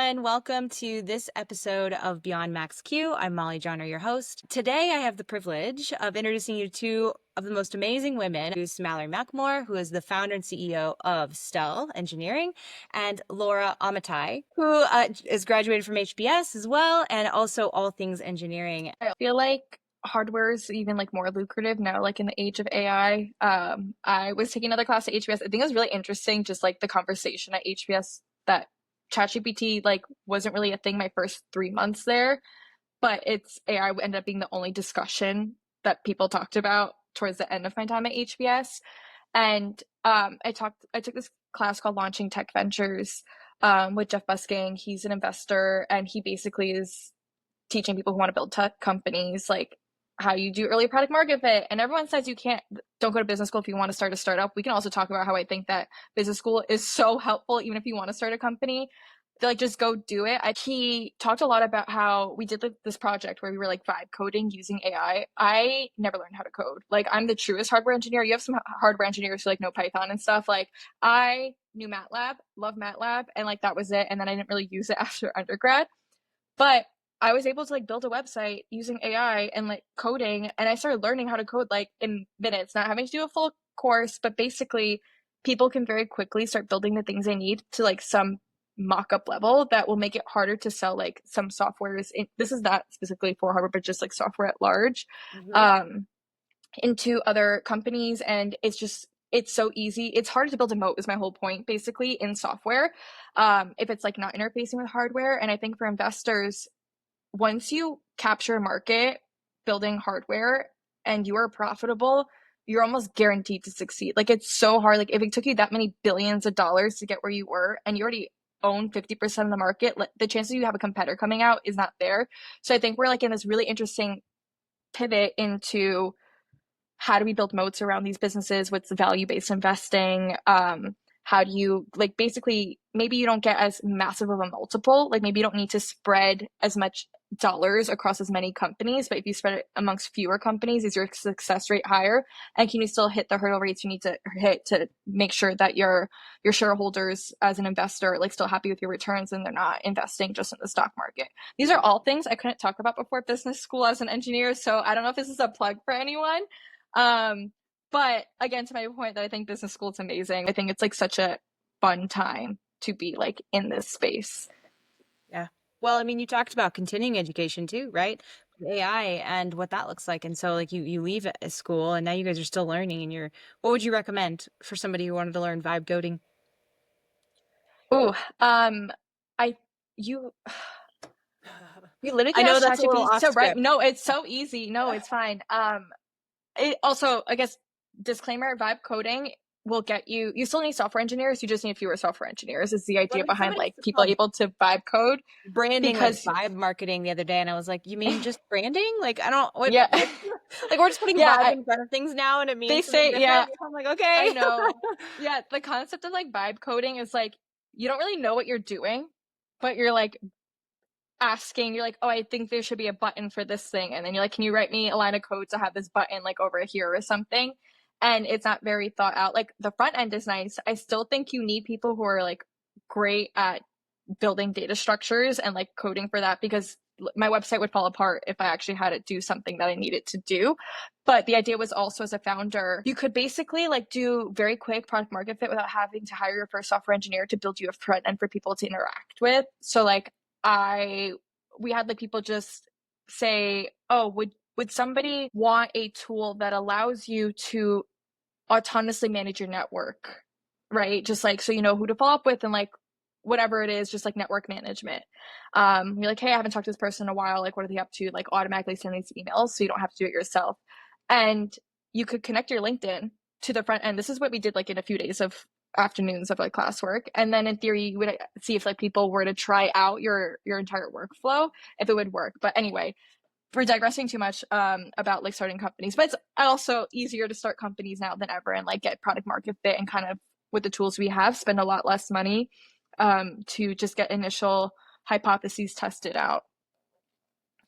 everyone. Welcome to this episode of Beyond Max Q. I'm Mollie Jahner, your host. Today, I have the privilege of introducing you to two of the most amazing women, who's Malory McLemore, who is the founder and CEO of Stell Engineering, and Laura Ahmetaj, who is graduated from HBS as well, and also all things engineering. I feel like hardware is even like more lucrative now, like in the age of AI. I was taking another class at HBS. I think it was really interesting, just like the conversation at HBS that ChatGPT like wasn't really a thing my first 3 months there, but it's AI ended up being the only discussion that people talked about towards the end of my time at HBS. And I took this class called Launching Tech Ventures with Jeff Busking. He's an investor, and he basically is teaching people who want to build tech companies like how you do early product market fit. And everyone says don't go to business school if you want to start a startup. We can also talk about how I think that business school is so helpful even if you want to start a company. Like, just go do it. He talked a lot about how we did this project where we were like vibe coding using AI. I never learned how to code. Like, I'm the truest hardware engineer. You have some hardware engineers who like know Python and stuff. Like, I knew MATLAB, love MATLAB, and like that was it. And then I didn't really use it after undergrad. But I was able to like build a website using AI and like coding, and I started learning how to code like in minutes, not having to do a full course, but basically people can very quickly start building the things they need to like some mock-up level that will make it harder to sell like some softwares. This is not specifically for hardware, but just like software at large, into other companies. And it's so easy. It's harder to build a moat is my whole point basically in software, if it's like not interfacing with hardware. And I think for investors, once you capture a market building hardware and you are profitable, you're almost guaranteed to succeed. Like, it's so hard. Like, if it took you that many billions of dollars to get where you were and you already own 50% of the market, the chances you have a competitor coming out is not there. So I think we're like in this really interesting pivot into how do we build moats around these businesses? What's the value-based investing? How do you like basically maybe you don't get as massive of a multiple, like maybe you don't need to spread as much dollars across as many companies, but if you spread it amongst fewer companies, is your success rate higher? And can you still hit the hurdle rates you need to hit to make sure that your shareholders as an investor are like still happy with your returns and they're not investing just in the stock market? These are all things I couldn't talk about before business school as an engineer, so I don't know if this is a plug for anyone. But again, to my point that I think business school is amazing. I think it's like such a fun time to be like in this space. Yeah. Well, I mean, you talked about continuing education too, right? AI and what that looks like. And so like you leave a school and now you guys are still learning, and what would you recommend for somebody who wanted to learn vibe coding? Oh, I you you literally I can know ask that's a little ChatGPT off to write. script. No, it's so easy. No, it's fine. It also, I guess, disclaimer: vibe coding will get you. You still need software engineers. You just need fewer software engineers. Is the idea behind like people able to vibe code Branding, because like vibe marketing the other day, and I was like, you mean just branding? Like, I don't yeah, like we're just putting yeah. vibe in front of things now and it They means something say yeah. different. I'm like, okay. I know. Yeah, the concept of like vibe coding is like you don't really know what you're doing, but you're like asking, you're like, oh, I think there should be a button for this thing. And then you're like, can you write me a line of code to have this button like over here or something? And it's not very thought out. Like, the front end is nice. I still think you need people who are like great at building data structures and like coding for that, because my website would fall apart if I actually had to do something that I needed to do. But the idea was also, as a founder, you could basically like do very quick product market fit without having to hire your first software engineer to build you a front end for people to interact with. So like we had like people just say, oh, would somebody want a tool that allows you to autonomously manage your network, right? Just like, so you know who to follow up with and like whatever it is, just like network management. You're like, hey, I haven't talked to this person in a while. Like, what are they up to? Like, automatically send these emails so you don't have to do it yourself. And you could connect your LinkedIn to the front end. This is what we did like in a few days of afternoons of like classwork. And then in theory, you would see if like people were to try out your entire workflow, if it would work. But anyway, we're digressing too much about like starting companies, but it's also easier to start companies now than ever and like get product market fit and kind of with the tools we have, spend a lot less money to just get initial hypotheses tested out.